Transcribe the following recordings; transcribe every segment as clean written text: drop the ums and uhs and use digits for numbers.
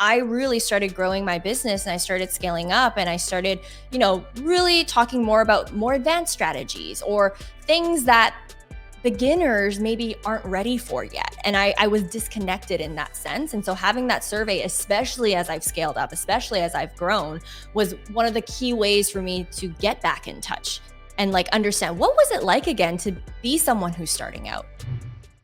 I really started growing my business and I started scaling up and I started, really talking more about more advanced strategies or things that beginners maybe aren't ready for yet. And I was disconnected in that sense. And so having that survey, especially as I've scaled up, especially as I've grown, was one of the key ways for me to get back in touch and understand what was it like again to be someone who's starting out.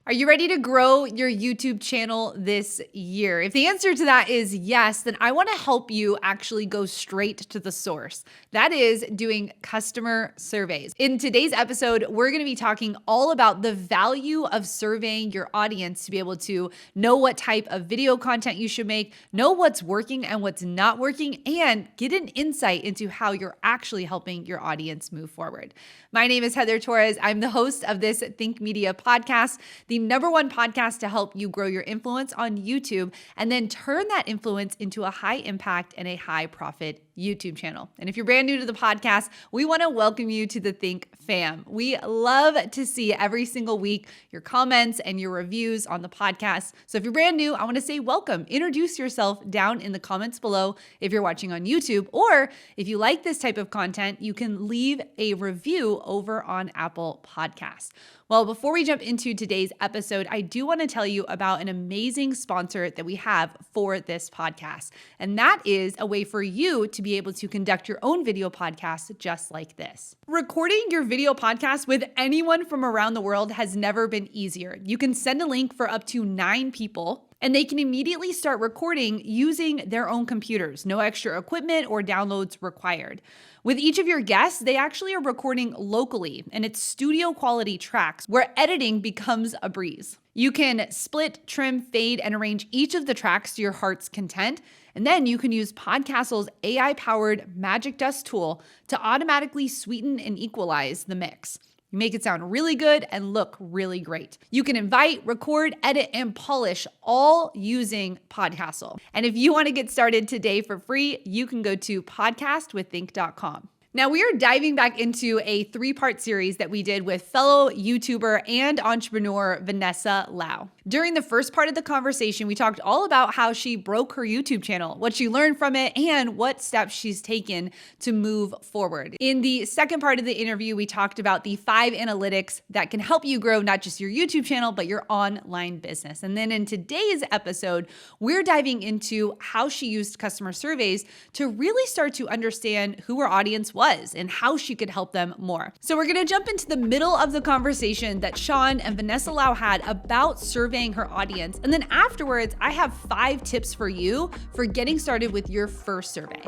Are you ready to grow your YouTube channel this year? If the answer to that is yes, then I want to help you actually go straight to the source. That is doing customer surveys. In today's episode, we're going to be talking all about the value of surveying your audience to be able to know what type of video content you should make, know what's working and what's not working, and get an insight into how you're actually helping your audience move forward. My name is Heather Torres. I'm the host of this Think Media podcast, the #1 podcast to help you grow your influence on YouTube and then turn that influence into a high impact and a high profit YouTube channel. And if you're brand new to the podcast, we want to welcome you to the Think fam. We love to see every single week your comments and your reviews on the podcast. So if you're brand new, I want to say welcome. Introduce yourself down in the comments below if you're watching on YouTube, or if you like this type of content, you can leave a review over on Apple Podcasts. Well, before we jump into today's episode, I do want to tell you about an amazing sponsor that we have for this podcast. And that is a way for you to be able to conduct your own video podcast just like this. Recording your video podcast with anyone from around the world has never been easier. You can send a link for up to 9 people, and they can immediately start recording using their own computers. No extra equipment or downloads required. With each of your guests, they actually are recording locally, and it's studio quality tracks where editing becomes a breeze. You can split, trim, fade, and arrange each of the tracks to your heart's content. And then you can use Podcastle's AI-powered Magic Dust tool to automatically sweeten and equalize the mix. You make it sound really good and look really great. You can invite, record, edit, and polish all using Podcastle. And if you want to get started today for free, you can go to podcastwiththink.com. Now, we are diving back into a 3-part series that we did with fellow YouTuber and entrepreneur Vanessa Lau. During the first part of the conversation, we talked all about how she broke her YouTube channel, what she learned from it, and what steps she's taken to move forward. In the second part of the interview, we talked about the 5 analytics that can help you grow not just your YouTube channel, but your online business. And then in today's episode, we're diving into how she used customer surveys to really start to understand who her audience was and how she could help them more. So we're gonna jump into the middle of the conversation that Sean and Vanessa Lau had about surveying her audience. And then afterwards, I have 5 tips for you for getting started with your first survey.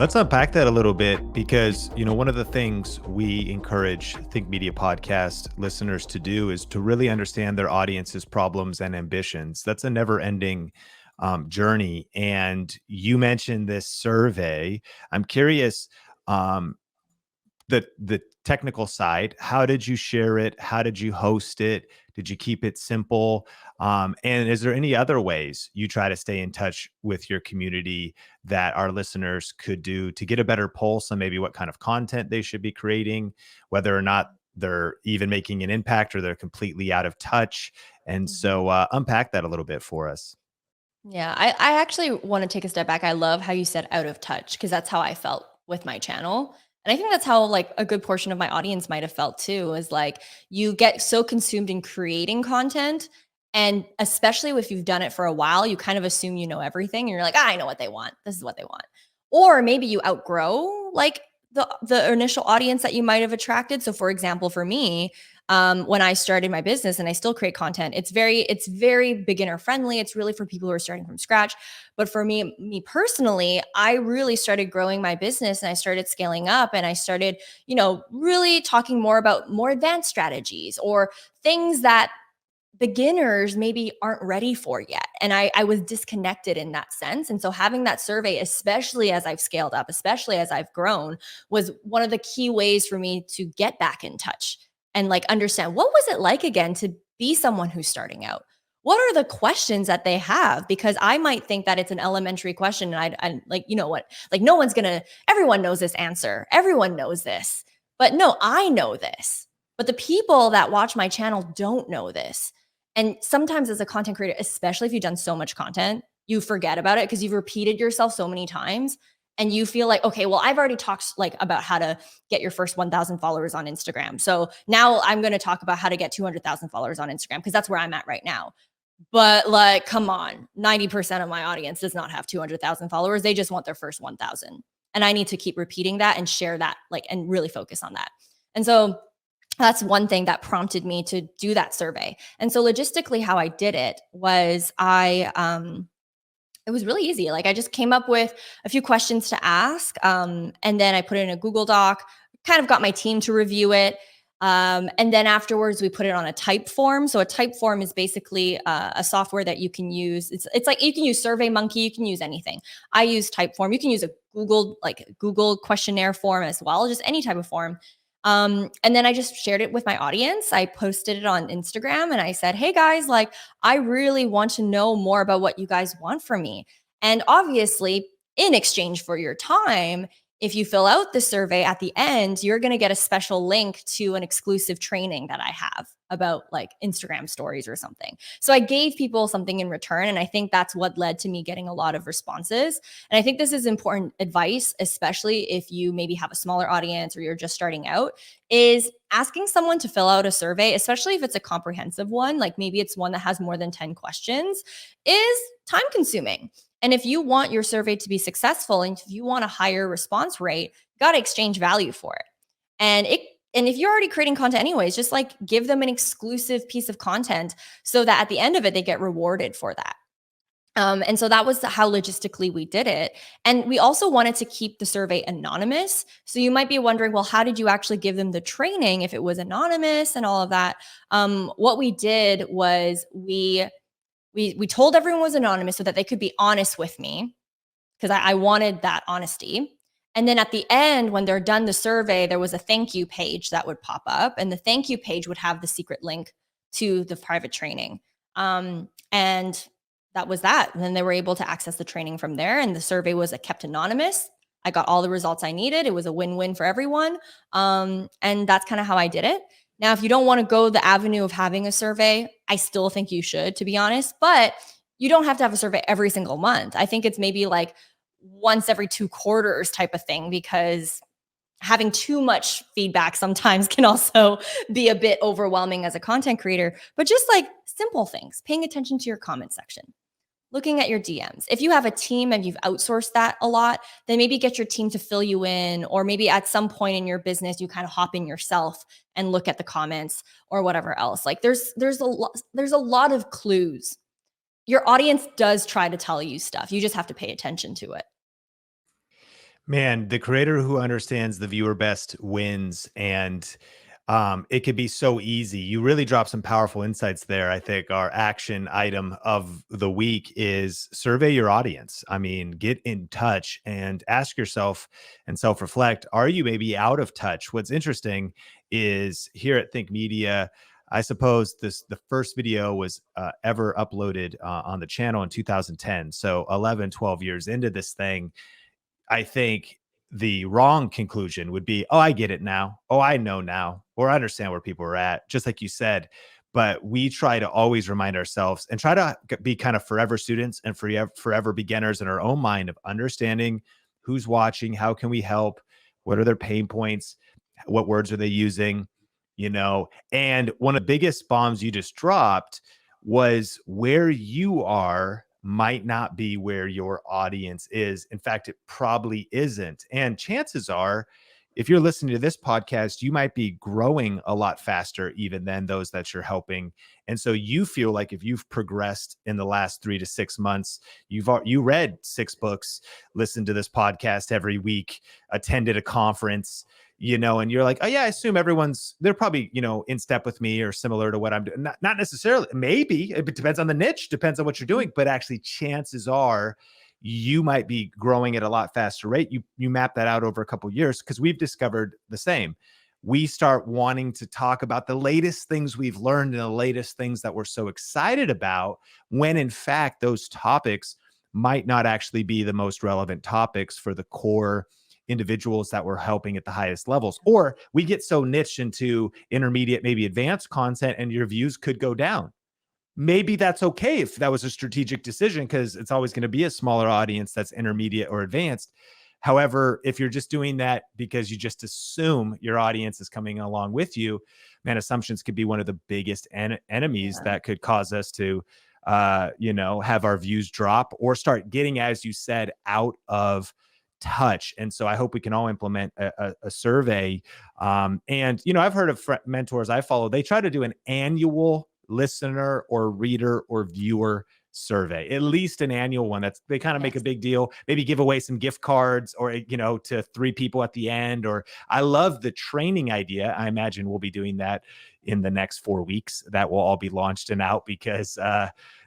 Let's unpack that a little bit because, one of the things we encourage Think Media podcast listeners to do is to really understand their audience's problems and ambitions. That's a never-ending journey. And you mentioned this survey. I'm curious, the technical side, how did you share it? How did you host it? Did you keep it simple? And is there any other ways you try to stay in touch with your community that our listeners could do to get a better pulse on maybe what kind of content they should be creating, whether or not they're even making an impact or they're completely out of touch? And so unpack that a little bit for us. Yeah, I actually want to take a step back. I love how you said out of touch because that's how I felt with my channel. And I think that's how a good portion of my audience might have felt too, is you get so consumed in creating content. And especially if you've done it for a while, you kind of assume you know everything and you're like, I know what they want. This is what they want. Or maybe you outgrow the initial audience that you might have attracted. So for example, for me, when I started my business and I still create content, it's very beginner friendly. It's really for people who are starting from scratch. But for me personally, I really started growing my business and I started scaling up and I started, really talking more about more advanced strategies or things that beginners maybe aren't ready for yet. And I was disconnected in that sense. And so having that survey, especially as I've scaled up, especially as I've grown, was one of the key ways for me to get back in touch and understand what was it like again to be someone who's starting out. What are the questions that they have? Because I might think that it's an elementary question and everyone knows this answer. Everyone knows this. But no, I know this. But the people that watch my channel don't know this. And sometimes as a content creator, especially if you've done so much content, you forget about it because you've repeated yourself so many times and you feel like, okay, well, I've already talked like about how to get your first 1,000 followers on Instagram. So now I'm going to talk about how to get 200,000 followers on Instagram because that's where I'm at right now. But like, come on, 90% of my audience does not have 200,000 followers. They just want their first 1,000. And I need to keep repeating that and share that, like, and really focus on that. And so that's one thing that prompted me to do that survey. And so logistically, how I did it was it was really easy. Like I just came up with a few questions to ask, and then I put it in a Google Doc, kind of got my team to review it. And then afterwards, we put it on a type form. So a type form is basically a software that you can use. It's like you can use SurveyMonkey, you can use anything. I use Typeform. You can use a Google questionnaire form as well, just any type of form. And then I just shared it with my audience. I posted it on Instagram and I said, hey guys, like I really want to know more about what you guys want from me. And obviously, in exchange for your time, if you fill out the survey at the end, you're going to get a special link to an exclusive training that I have about like Instagram stories or something. So I gave people something in return. And I think that's what led to me getting a lot of responses. And I think this is important advice, especially if you maybe have a smaller audience or you're just starting out, is asking someone to fill out a survey, especially if it's a comprehensive one, like maybe it's one that has more than 10 questions, is time consuming. And if you want your survey to be successful and if you want a higher response rate, you got to exchange value for it. And if you're already creating content anyways, just like give them an exclusive piece of content so that at the end of it, they get rewarded for that. And so that was how logistically we did it. And we also wanted to keep the survey anonymous. So you might be wondering, well, how did you actually give them the training if it was anonymous and all of that? What we did was we told everyone it was anonymous so that they could be honest with me because I wanted that honesty. And then at the end, when they're done the survey, there was a thank you page that would pop up, and the thank you page would have the secret link to the private training. And that was that. And then they were able to access the training from there, and the survey was kept anonymous. I got all the results I needed. It was a win-win for everyone. And that's kind of how I did it. Now, if you don't want to go the avenue of having a survey, I still think you should, to be honest, but you don't have to have a survey every single month. I think it's maybe like once every 2 quarters type of thing, because having too much feedback sometimes can also be a bit overwhelming as a content creator. But just like simple things, paying attention to your comment section, looking at your DMs. If you have a team and you've outsourced that a lot, then maybe get your team to fill you in, or maybe at some point in your business, you kind of hop in yourself and look at the comments or whatever else. Like there's a lot of clues. Your audience does try to tell you stuff. You just have to pay attention to it. Man, the creator who understands the viewer best wins. And it could be so easy. You really drop some powerful insights there. I think our action item of the week is survey your audience. I mean, get in touch and ask yourself and self-reflect, are you maybe out of touch? What's interesting is here at Think Media, I suppose the first video was ever uploaded on the channel in 2010. So 11, 12 years into this thing. I think the wrong conclusion would be, oh, I get it now. Oh, I know now, or I understand where people are at, just like you said. But we try to always remind ourselves and try to be kind of forever students and forever beginners in our own mind of understanding who's watching, how can we help, what are their pain points, what words are they using, And one of the biggest bombs you just dropped was where you are might not be where your audience is. In fact, it probably isn't. And chances are, if you're listening to this podcast, you might be growing a lot faster even than those that you're helping. And so you feel like if you've progressed in the last 3 to 6 months, you read 6 books, listened to this podcast every week, attended a conference, and you're like, oh yeah, I assume they're probably, in step with me or similar to what I'm doing. Not necessarily, maybe it depends on the niche, depends on what you're doing, but actually chances are you might be growing at a lot faster rate. You map that out over a couple of years, because we've discovered the same. We start wanting to talk about the latest things we've learned and the latest things that we're so excited about, when in fact, those topics might not actually be the most relevant topics for the core individuals that we're helping at the highest levels. Or we get so niched into intermediate, maybe advanced content, and your views could go down. Maybe that's okay if that was a strategic decision, because it's always going to be a smaller audience that's intermediate or advanced. However, if you're just doing that because you just assume your audience is coming along with you, man, assumptions could be one of the biggest enemies that could cause us to, have our views drop or start getting, as you said, out of touch. And so I hope we can all implement a survey. I've heard of mentors I follow, they try to do an annual listener or reader or viewer survey, at least an annual one. That's, they kind of make a big deal, maybe give away some gift cards or, to 3 people at the end. Or I love the training idea. I imagine we'll be doing that in the next 4 weeks. That will all be launched and out, because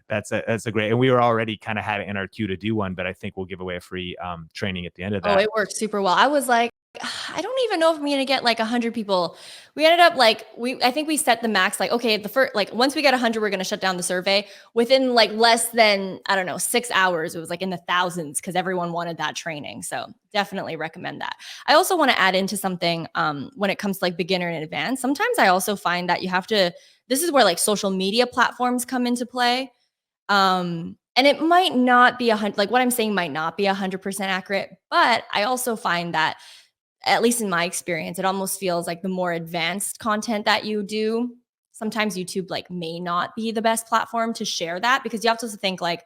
that's a great, and we were already kind of had it in our queue to do one, but I think we'll give away a free training at the end of that. Oh, it worked super well. I was like, I don't even know if I'm gonna get like 100 people. We ended up like I think we set the max like, okay, the first, like once we get 100, we're gonna shut down the survey. Within like less than, I don't know, 6 hours, it was like in the thousands, because everyone wanted that training. So definitely recommend that. I also want to add into something when it comes to like beginner and advanced. Sometimes I also find that you have to. This is where like social media platforms come into play. And it might not be like what I'm saying might not be 100% accurate, but I also find that, at least in my experience, it almost feels like the more advanced content that you do, sometimes YouTube like may not be the best platform to share that, because you have to think like,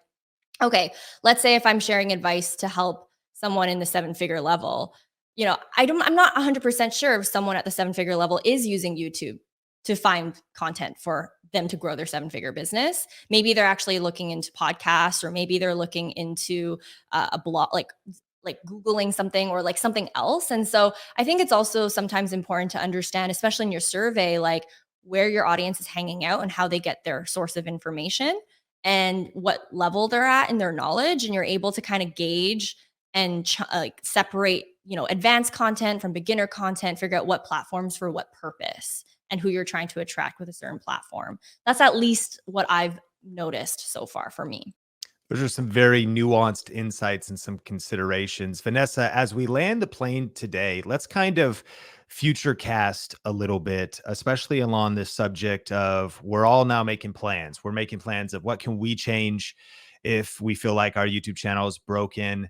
okay, let's say if I'm sharing advice to help someone in the 7-figure level, I'm not 100% sure if someone at the 7-figure level is using YouTube to find content for them to grow their 7-figure business. Maybe they're actually looking into podcasts, or maybe they're looking into a blog, like Googling something or like something else. And so I think it's also sometimes important to understand, especially in your survey, like where your audience is hanging out and how they get their source of information and what level they're at in their knowledge. And you're able to kind of gauge and separate, advanced content from beginner content, figure out what platforms for what purpose and who you're trying to attract with a certain platform. That's at least what I've noticed so far for me. Those are some very nuanced insights and some considerations. Vanessa, as we land the plane today, let's kind of future cast a little bit, especially along this subject of, we're all now making plans. We're making plans of what can we change if we feel like our YouTube channel is broken.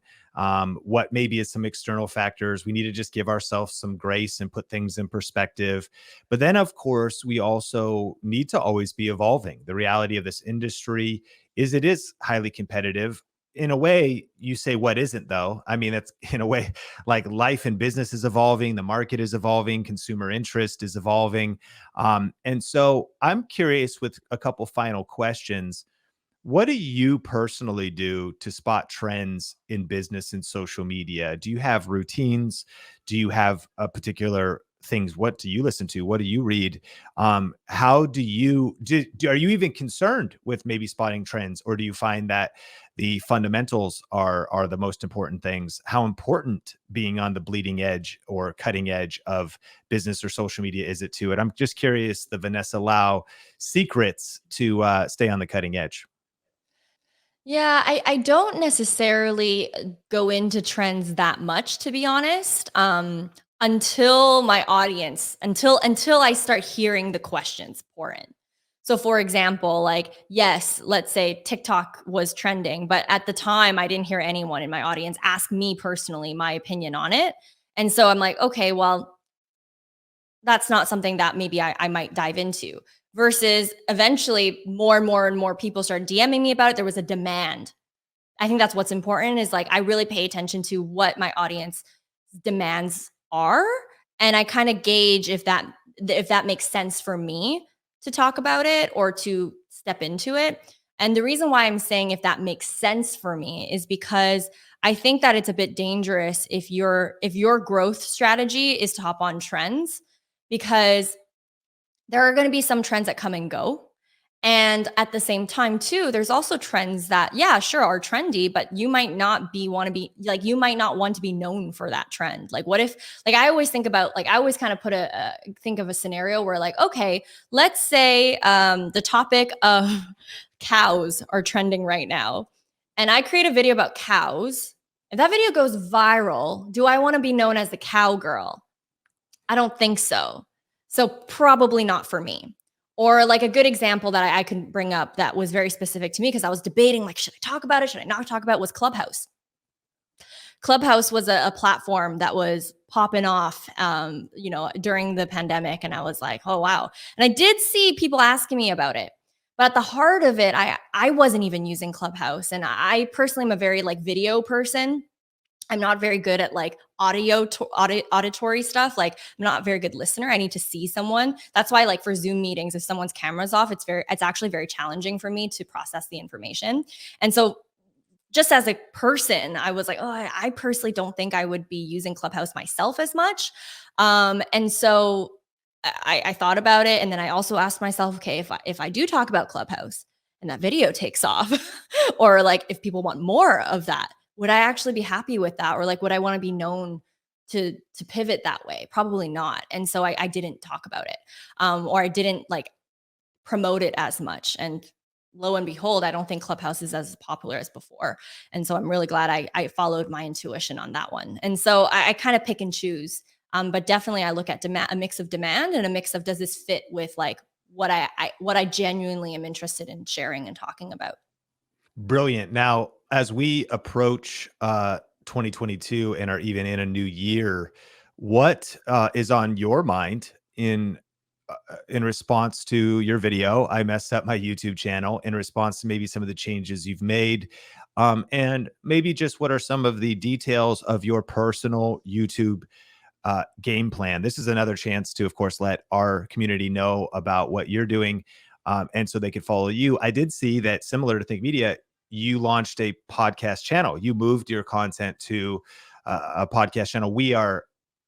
What maybe is some external factors. We need to just give ourselves some grace and put things in perspective. But then, of course, we also need to always be evolving. The reality of this industry is it is highly competitive. In a way, you say, what isn't, though? I mean, it's in a way like life and business is evolving, the market is evolving, consumer interest is evolving. And so I'm curious, with a couple final questions, what do you personally do to spot trends in business and social media? Do you have routines? Do you have a particular things? What do you listen to? What do you read? How do you are you even concerned with maybe spotting trends, or do you find that the fundamentals are the most important things? How important being on the bleeding edge or cutting edge of business or social media is it to it? I'm just curious, the Vanessa Lau secrets to stay on the cutting edge. Yeah, I don't necessarily go into trends that much, to be honest. Until my audience, until I start hearing the questions pour in. So for example, like, yes, let's say TikTok was trending, but at the time I didn't hear anyone in my audience ask me personally my opinion on it. And so I'm like, okay, well, that's not something that maybe I might dive into. Versus eventually more and more and more people started DMing me about it. There was a demand. I think that's what's important, is like, I really pay attention to what my audience demands are. And I kind of gauge if that makes sense for me to talk about it or to step into it. And the reason why I'm saying if that makes sense for me is because I think that it's a bit dangerous if your growth strategy is to hop on trends, because there are going to be some trends that come and go. And at the same time too, there's also trends that, yeah, sure, are trendy, but you might not you might not want to be known for that trend. Like, what if, like, I always think about, like, I always kind of think of a scenario where, like, okay, let's say the topic of cows are trending right now. And I create a video about cows, If that video goes viral, do I want to be known as the cowgirl? I don't think so. So probably not for me. Or like a good example that I can bring up that was very specific to me because I was debating like, should I talk about it? Should I not talk about it? Was Clubhouse. Clubhouse was a platform that was popping off, during the pandemic. And I was like, oh, wow. And I did see people asking me about it. But at the heart of it, I wasn't even using Clubhouse. And I personally am a very like video person. I'm not very good at like auditory stuff. Like I'm not a very good listener. I need to see someone. That's why like for Zoom meetings, if someone's camera's off, it's actually very challenging for me to process the information. And so just as a person, I was like, oh, I personally don't think I would be using Clubhouse myself as much. And so I thought about it. And then I also asked myself, okay, if I do talk about Clubhouse and that video takes off, or like if people want more of that, would I actually be happy with that? Or like, would I want to be known to pivot that way? Probably not. And so I didn't talk about it. Or I didn't like promote it as much. And lo and behold, I don't think Clubhouse is as popular as before. And so I'm really glad I followed my intuition on that one. And so I kind of pick and choose. But definitely I look at a mix of demand and a mix of, does this fit with like what I genuinely am interested in sharing and talking about? Brilliant. Now, as we approach 2022 and are even in a new year, what is on your mind in response to your video? I messed up my YouTube channel in response to maybe some of the changes you've made. And maybe just what are some of the details of your personal YouTube game plan? This is another chance to, of course, let our community know about what you're doing, and so they can follow you. I did see that, similar to Think Media, you launched a podcast channel. You moved your content to a podcast channel. We are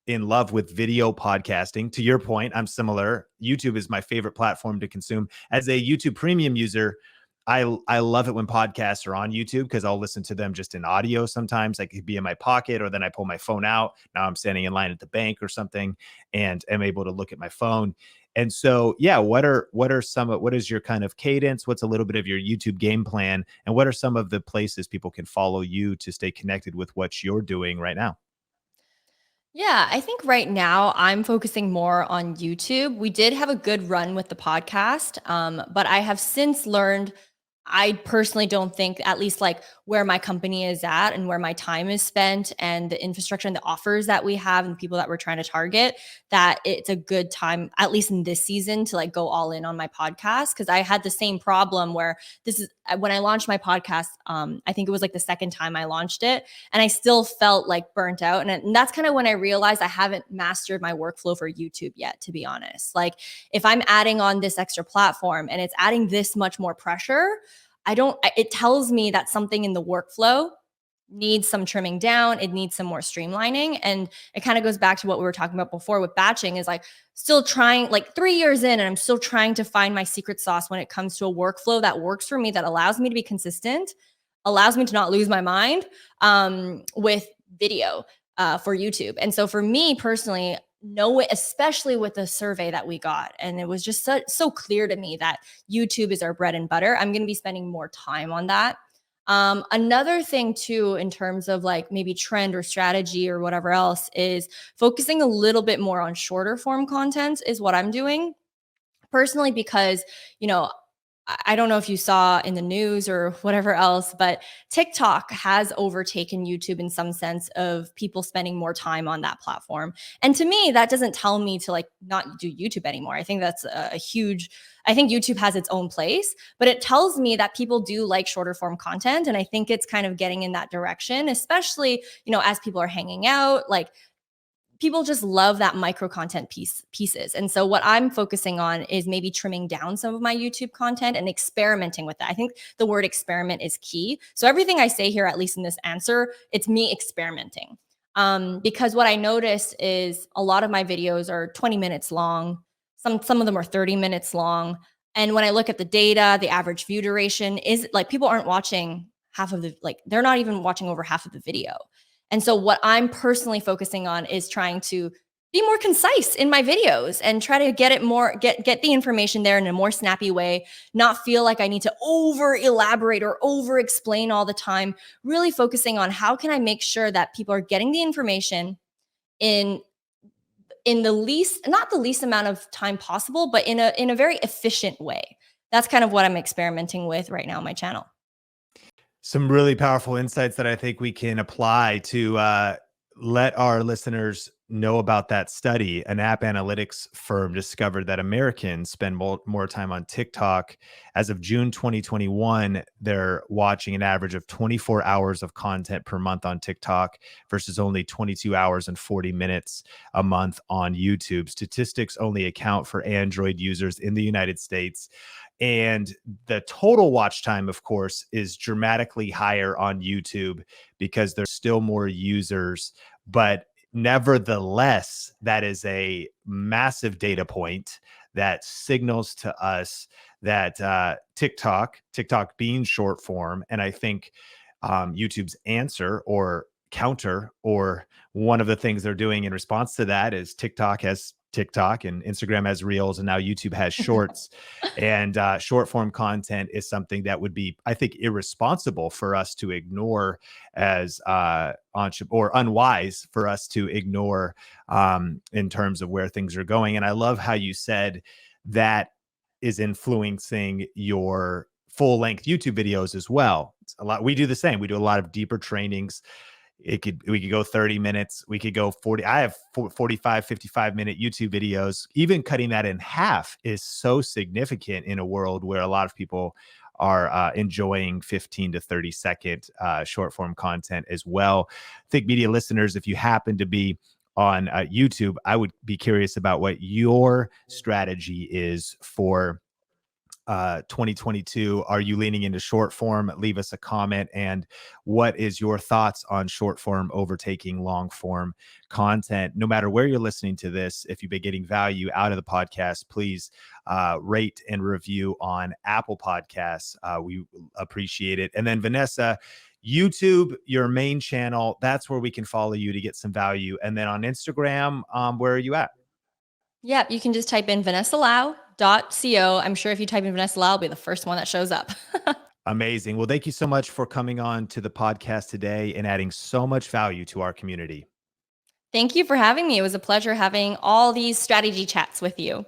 in love with video podcasting. To your point, I'm similar. YouTube is my favorite platform to consume. As a YouTube premium user, I love it when podcasts are on YouTube because I'll listen to them just in audio sometimes. I could be in my pocket, or then I pull my phone out. Now I'm standing in line at the bank or something and am able to look at my phone. And so, yeah, what is your kind of cadence? What's a little bit of your YouTube game plan? And what are some of the places people can follow you to stay connected with what you're doing right now? Yeah, I think right now I'm focusing more on YouTube. We did have a good run with the podcast, but I have since learned I personally don't think, at least like where my company is at and where my time is spent and the infrastructure and the offers that we have and the people that we're trying to target, that it's a good time, at least in this season, to like go all in on my podcast. Cause I had the same problem where when I launched my podcast, I think it was like the second time I launched it, and I still felt like burnt out. And that's kind of when I realized I haven't mastered my workflow for YouTube yet, to be honest. Like if I'm adding on this extra platform and it's adding this much more pressure, it tells me that something in the workflow needs some trimming down. It needs some more streamlining. And it kind of goes back to what we were talking about before with batching, is like still trying, like 3 years in, and I'm still trying to find my secret sauce when it comes to a workflow that works for me, that allows me to be consistent, allows me to not lose my mind with video for YouTube. And so for me personally, especially with the survey that we got, and it was just so clear to me that YouTube is our bread and butter. I'm going to be spending more time on that. Another thing too, in terms of like maybe trend or strategy or whatever else, is focusing a little bit more on shorter form content is what I'm doing personally, because, I don't know if you saw in the news or whatever else, but TikTok has overtaken YouTube in some sense of people spending more time on that platform. And to me, that doesn't tell me to like not do YouTube anymore. I think that's I think YouTube has its own place, but it tells me that people do like shorter form content. And I think it's kind of getting in that direction, especially, as people are hanging out, like people just love that micro content pieces. And so what I'm focusing on is maybe trimming down some of my YouTube content and experimenting with that. I think the word experiment is key. So everything I say here, at least in this answer, it's me experimenting. Because what I noticed is a lot of my videos are 20 minutes long. Some of them are 30 minutes long. And when I look at the data, the average view duration is like, people aren't watching they're not even watching over half of the video. And so what I'm personally focusing on is trying to be more concise in my videos and try to get the information there in a more snappy way, not feel like I need to over elaborate or over explain all the time, really focusing on how can I make sure that people are getting the information in the least, not the least amount of time possible, but in a very efficient way. That's kind of what I'm experimenting with right now on my channel. Some really powerful insights that I think we can apply to let our listeners know about that study. An app analytics firm discovered that Americans spend more time on TikTok. As of June 2021, they're watching an average of 24 hours of content per month on TikTok versus only 22 hours and 40 minutes a month on YouTube. Statistics only account for Android users in the United States. And the total watch time, of course, is dramatically higher on YouTube because there's still more users. But nevertheless, that is a massive data point that signals to us that TikTok being short form, and I think YouTube's answer or counter, or one of the things they're doing in response to that, is TikTok has TikTok and Instagram has Reels, and now YouTube has Shorts. And short form content is something that would be, I think, irresponsible for us to ignore as or unwise for us to ignore in terms of where things are going. And I love how you said that is influencing your full length YouTube videos as well. It's a lot. We do the same. We do a lot of deeper trainings. We could go 30 minutes. We could go 40. I have 45, 55-minute YouTube videos. Even cutting that in half is so significant in a world where a lot of people are enjoying 15 to 30 second short form content as well. Think Media listeners, if you happen to be on YouTube, I would be curious about what your strategy is for 2022. Are you leaning into short form? Leave us a comment. And what is your thoughts on short form overtaking long form content? No matter where you're listening to this, if you've been getting value out of the podcast, please rate and review on Apple Podcasts. We appreciate it. And then Vanessa, YouTube, your main channel, that's where we can follow you to get some value. And then on Instagram, where are you at? Yeah, you can just type in vanessalau.co. I'm sure if you type in Vanessa Lau, it'll be the first one that shows up. Amazing. Well, thank you so much for coming on to the podcast today and adding so much value to our community. Thank you for having me. It was a pleasure having all these strategy chats with you.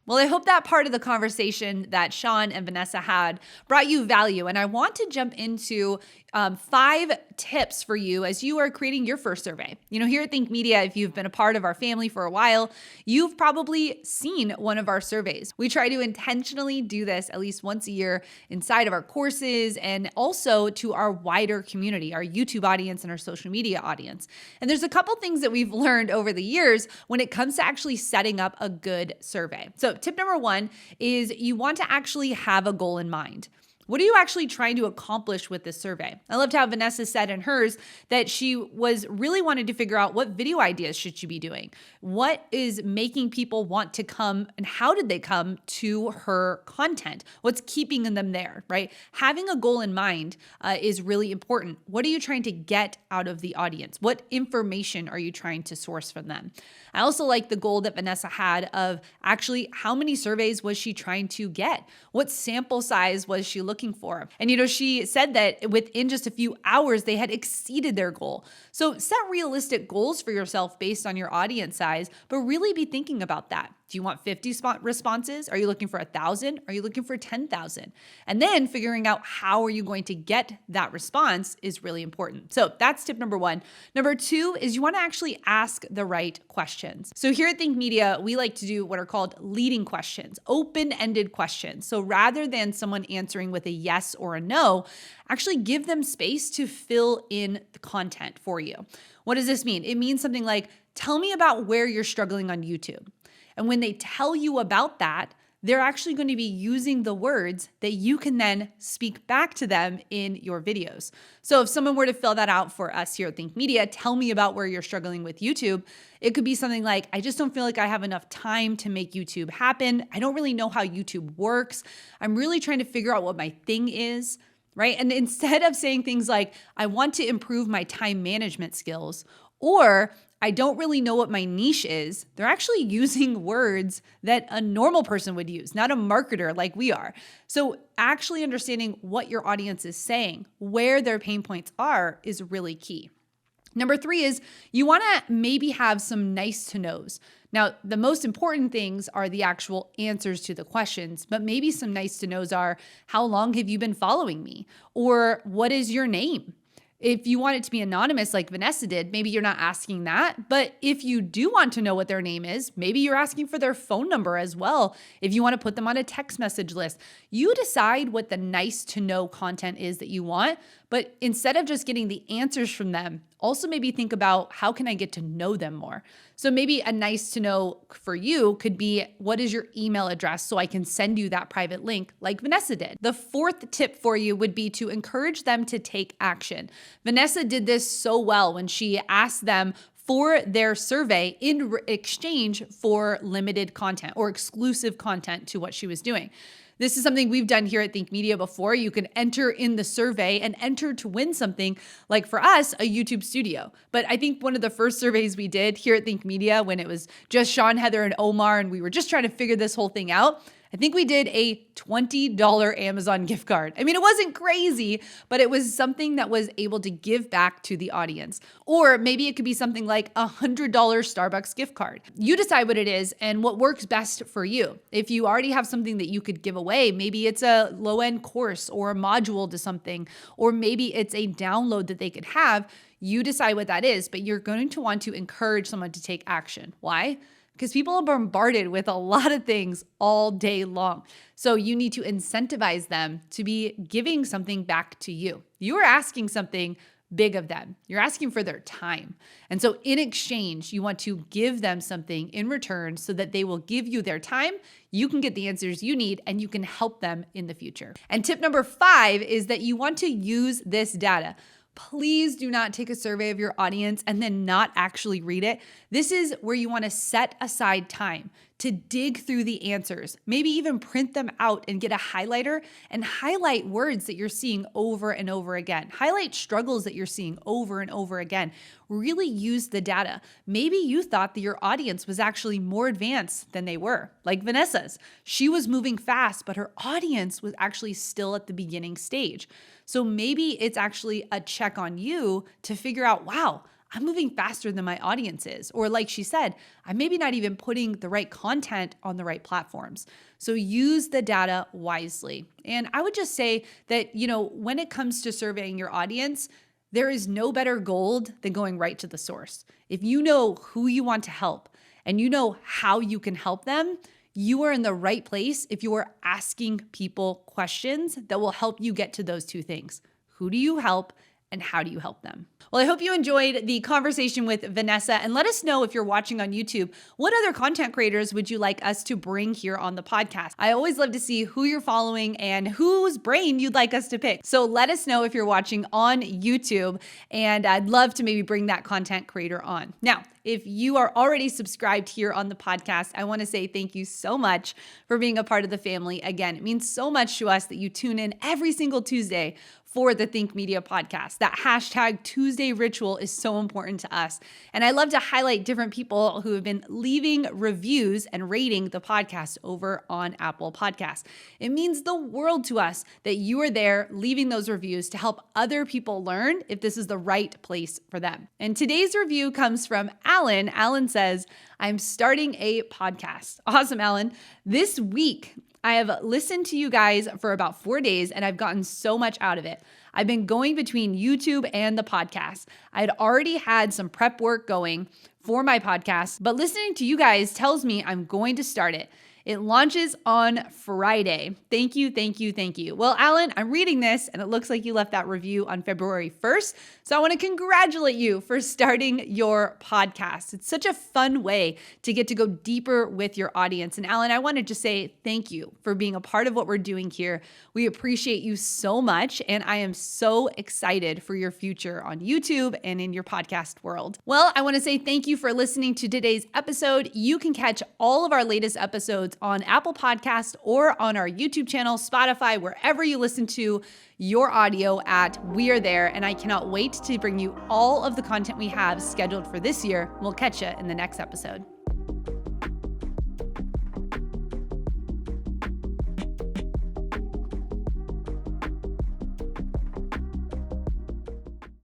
Well, I hope that part of the conversation that Sean and Vanessa had brought you value. And I want to jump into 5 tips for you as you are creating your first survey. Here at Think Media, if you've been a part of our family for a while, you've probably seen one of our surveys. We try to intentionally do this at least once a year inside of our courses and also to our wider community, our YouTube audience and our social media audience. And there's a couple things that we've learned over the years when it comes to actually setting up a good survey. So tip number 1 is you want to actually have a goal in mind. What are you actually trying to accomplish with this survey? I loved how Vanessa said in hers that she was really wanted to figure out what video ideas should she be doing? What is making people want to come and how did they come to her content? What's keeping them there, right? Having a goal in mind is really important. What are you trying to get out of the audience? What information are you trying to source from them? I also like the goal that Vanessa had of actually how many surveys was she trying to get? What sample size was she looking for? And she said that within just a few hours, they had exceeded their goal. So set realistic goals for yourself based on your audience size, but really be thinking about that. Do you want 50 responses? Are you looking for 1,000? Are you looking for 10,000? And then figuring out how are you going to get that response is really important. So that's tip number 1. Number 2 is you want to actually ask the right questions. So here at Think Media, we like to do what are called leading questions, open-ended questions. So rather than someone answering with a yes or a no, actually give them space to fill in the content for you. What does this mean? It means something like, tell me about where you're struggling on YouTube. And when they tell you about that, they're actually going to be using the words that you can then speak back to them in your videos. So if someone were to fill that out for us here at Think Media, tell me about where you're struggling with YouTube, it could be something like, I just don't feel like I have enough time to make YouTube happen. I don't really know how YouTube works. I'm really trying to figure out what my thing is, right? And instead of saying things like, I want to improve my time management skills, or I don't really know what my niche is, they're actually using words that a normal person would use, not a marketer like we are. So actually understanding what your audience is saying, where their pain points are, is really key. Number 3 is you want to maybe have some nice to knows. Now, the most important things are the actual answers to the questions, but maybe some nice to knows are, how long have you been following me? Or what is your name? If you want it to be anonymous like Vanessa did, maybe you're not asking that. But if you do want to know what their name is, maybe you're asking for their phone number as well. If you want to put them on a text message list, you decide what the nice to know content is that you want. But instead of just getting the answers from them, also maybe think about, how can I get to know them more? So maybe a nice to know for you could be, what is your email address so I can send you that private link like Vanessa did. The 4th tip for you would be to encourage them to take action. Vanessa did this so well when she asked them for their survey in exchange for limited content or exclusive content to what she was doing. This is something we've done here at Think Media before. You can enter in the survey and enter to win something, like for us, a YouTube studio. But I think one of the first surveys we did here at Think Media, when it was just Sean, Heather, and Omar, and we were just trying to figure this whole thing out, I think we did a $20 Amazon gift card. I mean, it wasn't crazy, but it was something that was able to give back to the audience. Or maybe it could be something like a $100 Starbucks gift card. You decide what it is and what works best for you. If you already have something that you could give away, maybe it's a low-end course or a module to something, or maybe it's a download that they could have. You decide what that is, but you're going to want to encourage someone to take action. Why? Because people are bombarded with a lot of things all day long. So you need to incentivize them to be giving something back to you. You are asking something big of them. You're asking for their time. And so in exchange, you want to give them something in return so that they will give you their time. You can get the answers you need and you can help them in the future. And tip number 5 is that you want to use this data. Please do not take a survey of your audience and then not actually read it. This is where you want to set aside time to dig through the answers, maybe even print them out and get a highlighter and highlight words that you're seeing over and over again. Highlight struggles that you're seeing over and over again. Really use the data. Maybe you thought that your audience was actually more advanced than they were, like Vanessa's. She was moving fast, but her audience was actually still at the beginning stage. So maybe it's actually a check on you to figure out, wow, I'm moving faster than my audience is. Or like she said, I'm maybe not even putting the right content on the right platforms. So use the data wisely. And I would just say that, when it comes to surveying your audience, there is no better gold than going right to the source. If you know who you want to help and you know how you can help them, you are in the right place if you are asking people questions that will help you get to those 2 things. Who do you help? And how do you help them? Well, I hope you enjoyed the conversation with Vanessa, and let us know if you're watching on YouTube, what other content creators would you like us to bring here on the podcast? I always love to see who you're following and whose brain you'd like us to pick. So let us know if you're watching on YouTube, and I'd love to maybe bring that content creator on. Now, if you are already subscribed here on the podcast, I want to say thank you so much for being a part of the family. Again, it means so much to us that you tune in every single Tuesday for the Think Media podcast. That hashtag Tuesday ritual is so important to us. And I love to highlight different people who have been leaving reviews and rating the podcast over on Apple Podcasts. It means the world to us that you are there leaving those reviews to help other people learn if this is the right place for them. And today's review comes from Alan. Alan says, I'm starting a podcast. Awesome, Alan. This week, I have listened to you guys for about 4 days and I've gotten so much out of it. I've been going between YouTube and the podcast. I had already had some prep work going for my podcast, but listening to you guys tells me I'm going to start it. It launches on Friday. Thank you, thank you, thank you. Well, Alan, I'm reading this and it looks like you left that review on February 1st. So I want to congratulate you for starting your podcast. It's such a fun way to get to go deeper with your audience. And Alan, I wanted to say thank you for being a part of what we're doing here. We appreciate you so much. And I am so excited for your future on YouTube and in your podcast world. Well, I want to say thank you for listening to today's episode. You can catch all of our latest episodes Timecodes on Apple Podcast or on our YouTube channel, Spotify, wherever you listen to your audio at. We are there, and I cannot wait to bring you all of the content we have scheduled for this year. We'll catch you in the next episode.